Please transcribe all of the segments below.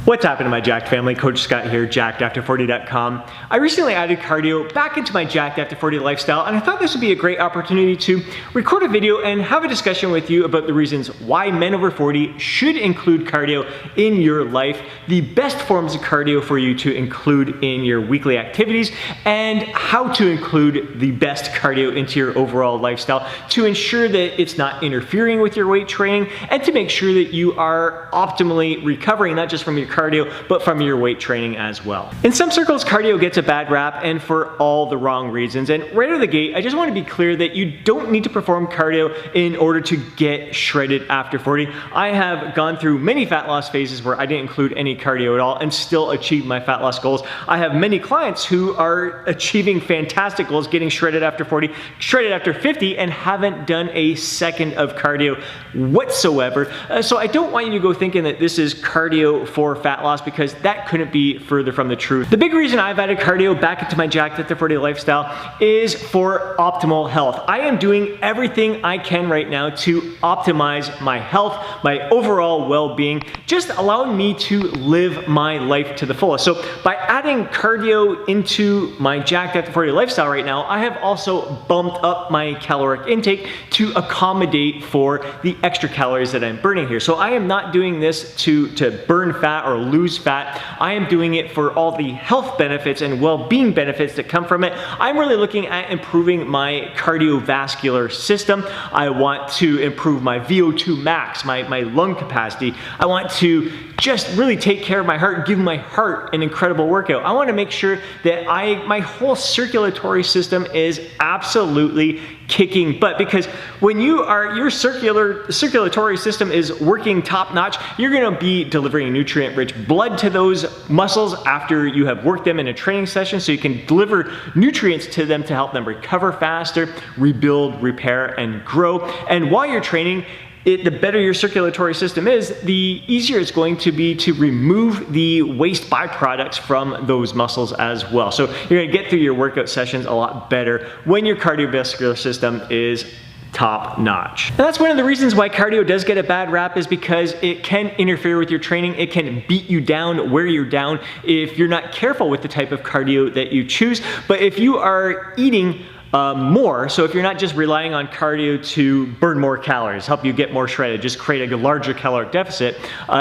What's happening, my Jacked family? Coach Scott here, jackedafter40.com. I recently added cardio back into my Jacked After 40 lifestyle, and I thought this would be a great opportunity to record a video and have a discussion with you about the reasons why men over 40 should include cardio in your life, the best forms of cardio for you to include in your weekly activities, and how to include the best cardio into your overall lifestyle to ensure that it's not interfering with your weight training and to make sure that you are optimally recovering, not just from your cardio, but from your weight training as well. In some circles, cardio gets a bad rap, and for all the wrong reasons. And right out of the gate, I just want to be clear that you don't need to perform cardio in order to get shredded after 40. I have gone through many fat loss phases where I didn't include any cardio at all and still achieved my fat loss goals. I have many clients who are achieving fantastic goals, getting shredded after 40, shredded after 50, and haven't done a second of cardio whatsoever. So I don't want you to go thinking that this is cardio for fat loss, because that couldn't be further from the truth. The big reason I've added cardio back into my Jacked After 40 lifestyle is for optimal health. I am doing everything I can right now to optimize my health, my overall well-being, just allowing me to live my life to the fullest. So by adding cardio into my Jacked After 40 lifestyle right now, I have also bumped up my caloric intake to accommodate for the extra calories that I'm burning here. So I am not doing this to burn fat or lose fat. I am doing it for all the health benefits and well-being benefits that come from it. I'm really looking at improving my cardiovascular system. I want to improve my VO2 max, my lung capacity. I want to just really take care of my heart, give my heart an incredible workout. I want to make sure that my whole circulatory system is absolutely kicking butt, because when your circulatory system is working top notch, you're going to be delivering nutrient-rich blood to those muscles after you have worked them in a training session, so you can deliver nutrients to them to help them recover faster, rebuild, repair, and grow. And while you're training, the better your circulatory system is, the easier it's going to be to remove the waste byproducts from those muscles as well. So you're going to get through your workout sessions a lot better when your cardiovascular system is top notch. And that's one of the reasons why cardio does get a bad rap, is because it can interfere with your training. It can beat you down, wear you down if you're not careful with the type of cardio that you choose. But if you are eating more, so if you're not just relying on cardio to burn more calories, help you get more shredded, just create a larger caloric deficit.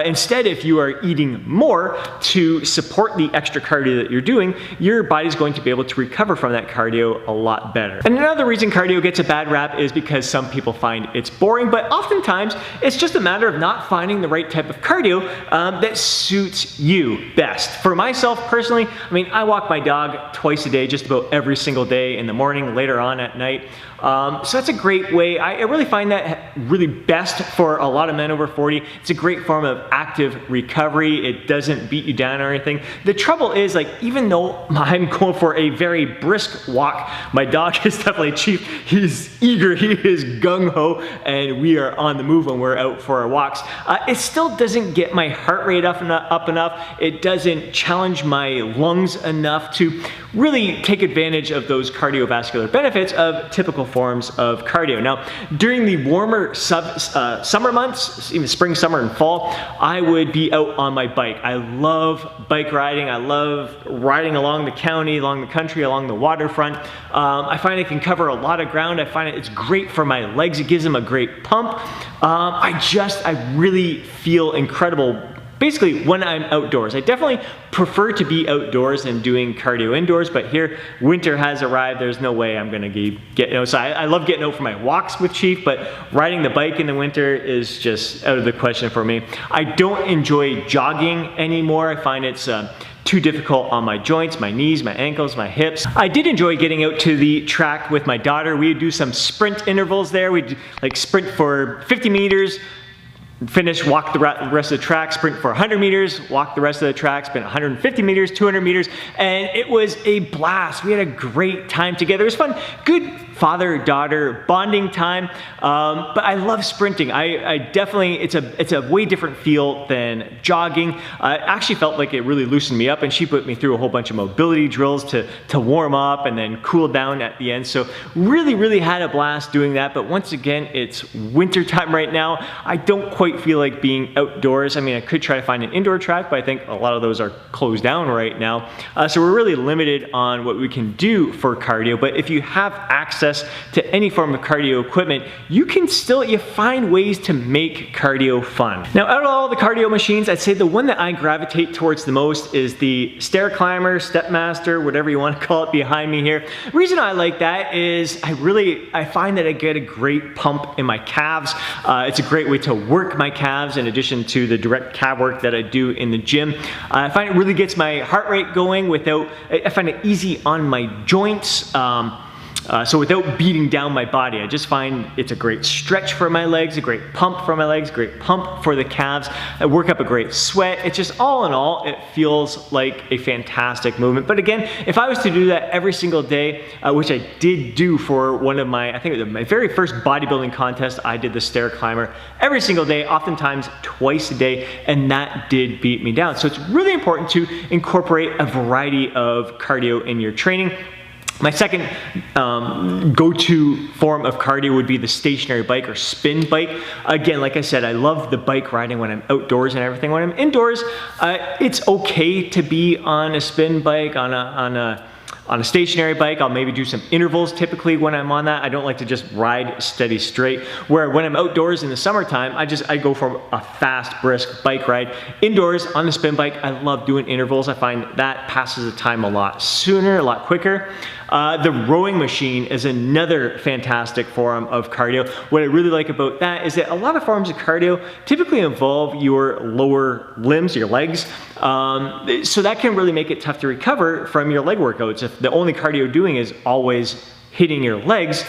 Instead, if you are eating more to support the extra cardio that you're doing, your body's going to be able to recover from that cardio a lot better. And another reason cardio gets a bad rap is because some people find it's boring, but oftentimes it's just a matter of not finding the right type of cardio that suits you best. For myself personally, I mean, I walk my dog twice a day, just about every single day, in the morning, later on at night. So that's a great way. I really find that really best for a lot of men over 40. It's a great form of active recovery. It doesn't beat you down or anything. The trouble is, like, even though I'm going for a very brisk walk, my dog is definitely chief. He's eager, he is gung-ho, and we are on the move when we're out for our walks. It still doesn't get my heart rate up enough. It doesn't challenge my lungs enough to really take advantage of those cardiovascular benefits of typical forms of cardio. Now, during the warmer summer months, even spring, summer, and fall, I would be out on my bike. I love bike riding. I love riding along the county, along the country, along the waterfront. I find I can cover a lot of ground. I find it's great for my legs. It gives them a great pump. I really feel incredible basically when I'm outdoors. I definitely prefer to be outdoors and doing cardio indoors, but here, winter has arrived. There's no way I'm gonna so I love getting out for my walks with Chief, but riding the bike in the winter is just out of the question for me. I don't enjoy jogging anymore. I find it's too difficult on my joints, my knees, my ankles, my hips. I did enjoy getting out to the track with my daughter. We would do some sprint intervals there. We'd like sprint for 50 meters, finish, walk the rest of the track, sprint for 100 meters, walk the rest of the track, sprint 150 meters, 200 meters, and it was a blast. We had a great time together. It was fun, good father-daughter bonding time. But I love sprinting. I definitely, it's a way different feel than jogging. It actually felt like it really loosened me up, and she put me through a whole bunch of mobility drills to warm up and then cool down at the end. So really had a blast doing that. But once again, it's winter time right now. I don't quite feel like being outdoors. I mean, I could try to find an indoor track, but I think a lot of those are closed down right now. So we're really limited on what we can do for cardio. But if you have access to any form of cardio equipment, you find ways to make cardio fun. Now, out of all the cardio machines, I'd say the one that I gravitate towards the most is the stair climber, stepmaster, whatever you want to call it, behind me here. The reason I like that is I find that I get a great pump in my calves. It's a great way to work my calves in addition to the direct calf work that I do in the gym. I find it really gets my heart rate going I find it easy on my joints. So without beating down my body, I just find it's a great stretch for my legs, a great pump for my legs, great pump for the calves. I work up a great sweat. It's just all in all, it feels like a fantastic movement. But again, if I was to do that every single day, which I did do for one of my very first bodybuilding contest, I did the stair climber every single day, oftentimes twice a day, and that did beat me down. So it's really important to incorporate a variety of cardio in your training. My second go-to form of cardio would be the stationary bike or spin bike. Again, like I said, I love the bike riding when I'm outdoors and everything. When I'm indoors, it's okay to be on a spin bike, on a stationary bike. I'll maybe do some intervals typically when I'm on that. I don't like to just ride steady straight. Where when I'm outdoors in the summertime, I go for a fast, brisk bike ride. Indoors on the spin bike, I love doing intervals. I find that passes the time a lot sooner, a lot quicker. The rowing machine is another fantastic form of cardio. What I really like about that is that a lot of forms of cardio typically involve your lower limbs, your legs. So that can really make it tough to recover from your leg workouts. If the only cardio doing is always hitting your legs,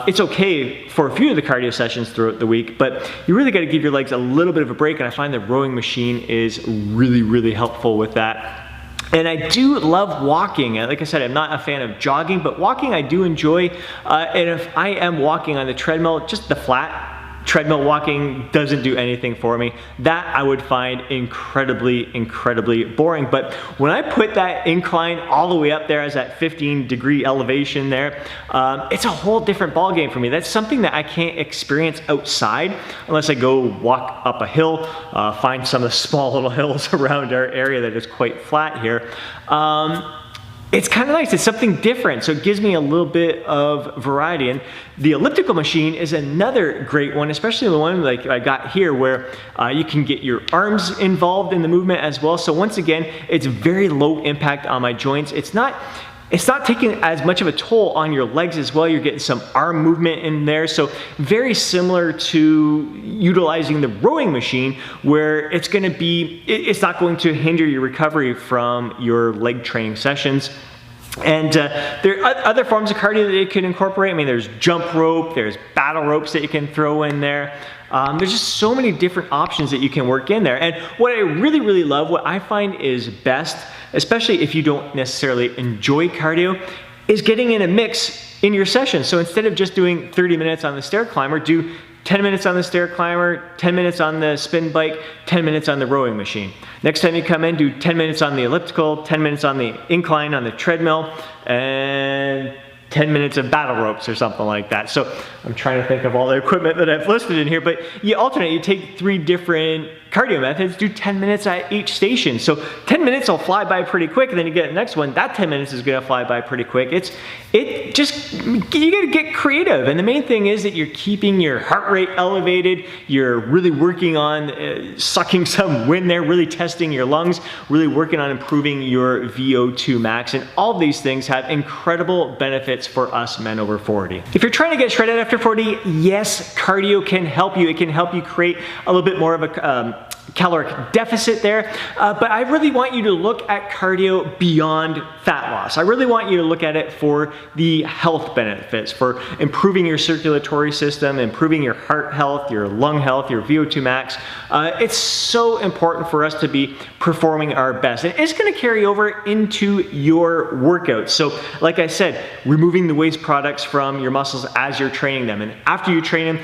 it's okay for a few of the cardio sessions throughout the week, but you really got to give your legs a little bit of a break, and I find the rowing machine is really helpful with that. And I do love walking. Like I said, I'm not a fan of jogging, but walking I do enjoy. And if I am walking on the treadmill, just the flat treadmill walking doesn't do anything for me. That I would find incredibly boring. But when I put that incline all the way up there as that 15-degree elevation there, it's a whole different ballgame for me. That's something that I can't experience outside unless I go walk up a hill, find some of the small little hills around our area that is quite flat here. It's kind of nice. It's something different, so it gives me a little bit of variety. And the elliptical machine is another great one, especially the one like I got here where you can get your arms involved in the movement as well. So once again, it's very low impact on my joints. It's not taking as much of a toll on your legs as well. You're getting some arm movement in there. So very similar to utilizing the rowing machine, where it's not going to hinder your recovery from your leg training sessions. And there are other forms of cardio that you can incorporate. I mean, there's jump rope, there's battle ropes that you can throw in there. There's just so many different options that you can work in there. And what I really love, what I find is best, especially if you don't necessarily enjoy cardio, is getting in a mix in your session. So instead of just doing 30 minutes on the stair climber, do 10 minutes on the stair climber, 10 minutes on the spin bike, 10 minutes on the rowing machine. Next time you come in, do 10 minutes on the elliptical, 10 minutes on the incline on the treadmill, and 10 minutes of battle ropes or something like that. So I'm trying to think of all the equipment that I've listed in here, but you alternate, you take 3 different cardio methods, do 10 minutes at each station. So 10 minutes will fly by pretty quick, and then you get the next one, that 10 minutes is gonna fly by pretty quick. You gotta get creative. And the main thing is that you're keeping your heart rate elevated, you're really working on sucking some wind there, really testing your lungs, really working on improving your VO2 max. And all of these things have incredible benefits for us men over 40. If you're trying to get shredded after 40, yes, cardio can help you. It can help you create a little bit more of caloric deficit there, but I really want you to look at cardio beyond fat loss. I really want you to look at it for the health benefits, for improving your circulatory system, improving your heart health, your lung health, your VO2 max. It's so important for us to be performing our best. And it's gonna carry over into your workouts. So like I said, removing the waste products from your muscles as you're training them. And after you train them,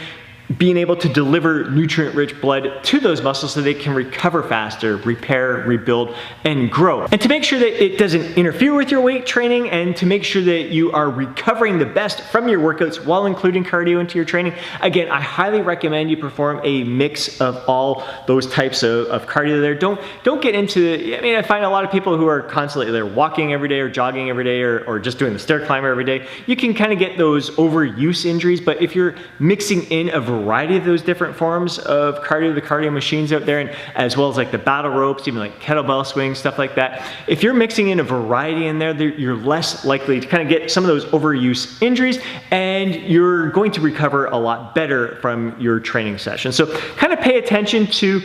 being able to deliver nutrient-rich blood to those muscles so they can recover faster, repair, rebuild, and grow. And to make sure that it doesn't interfere with your weight training, and to make sure that you are recovering the best from your workouts while including cardio into your training, again, I highly recommend you perform a mix of all those types of cardio there. Don't get into, I mean, I find a lot of people who are constantly either walking every day or jogging every day or just doing the stair climber every day. You can kind of get those overuse injuries, but if you're mixing in a variety of those different forms of cardio, the cardio machines out there, and as well as like the battle ropes, even like kettlebell swings, stuff like that. If you're mixing in a variety in there, you're less likely to kind of get some of those overuse injuries, and you're going to recover a lot better from your training session. So kind of pay attention to,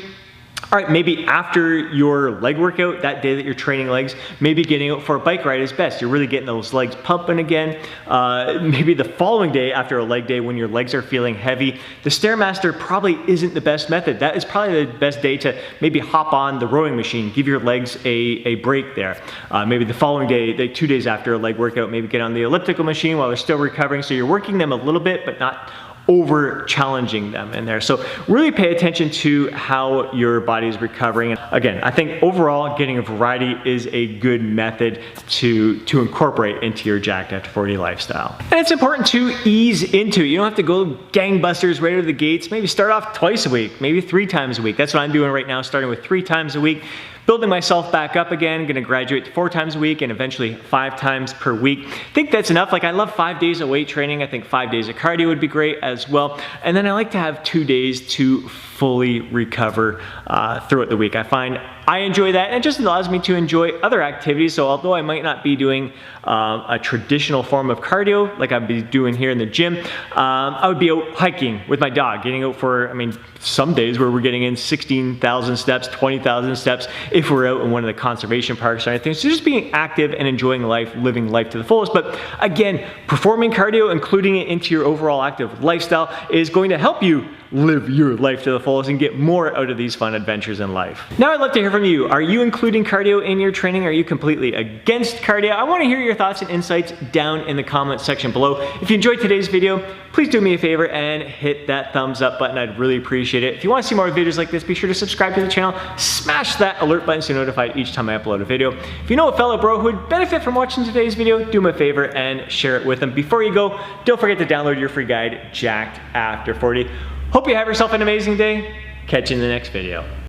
all right, maybe after your leg workout, that day that you're training legs, maybe getting out for a bike ride is best. You're really getting those legs pumping again. Maybe the following day after a leg day when your legs are feeling heavy, the Stairmaster probably isn't the best method. That is probably the best day to maybe hop on the rowing machine, give your legs a break there. Maybe the following day, 2 days after a leg workout, maybe get on the elliptical machine while they're still recovering. So you're working them a little bit, but not over challenging them in there. So really pay attention to how your body is recovering. And again, I think overall getting a variety is a good method to incorporate into your Jacked After 40 lifestyle. And it's important to ease into it. You don't have to go gangbusters right out of the gates. Maybe start off twice a week, maybe 3 times a week. That's what I'm doing right now, starting with 3 times a week. Building myself back up again, gonna graduate to 4 times a week and eventually 5 times per week. I think that's enough. Like, I love 5 days of weight training. I think 5 days of cardio would be great as well. And then I like to have 2 days to fully recover throughout the week. I find I enjoy that, and it just allows me to enjoy other activities. So although I might not be doing a traditional form of cardio like I'd be doing here in the gym, I would be out hiking with my dog, getting out for, I mean, some days where we're getting in 16,000 steps, 20,000 steps if we're out in one of the conservation parks or anything. So just being active and enjoying life, living life to the fullest. But again, performing cardio, including it into your overall active lifestyle, is going to help you live your life to the fullest and get more out of these fun adventures in life. Now I'd love to hear from you. Are you including cardio in your training? Are you completely against cardio? I want to hear your thoughts and insights down in the comment section below. If you enjoyed today's video, please do me a favor and hit that thumbs up button. I'd really appreciate it. If you want to see more videos like this, be sure to subscribe to the channel. Smash that alert button so you're notified each time I upload a video. If you know a fellow bro who would benefit from watching today's video, do me a favor and share it with them. Before you go, don't forget to download your free guide, Jacked After 40. Hope you have yourself an amazing day. Catch you in the next video.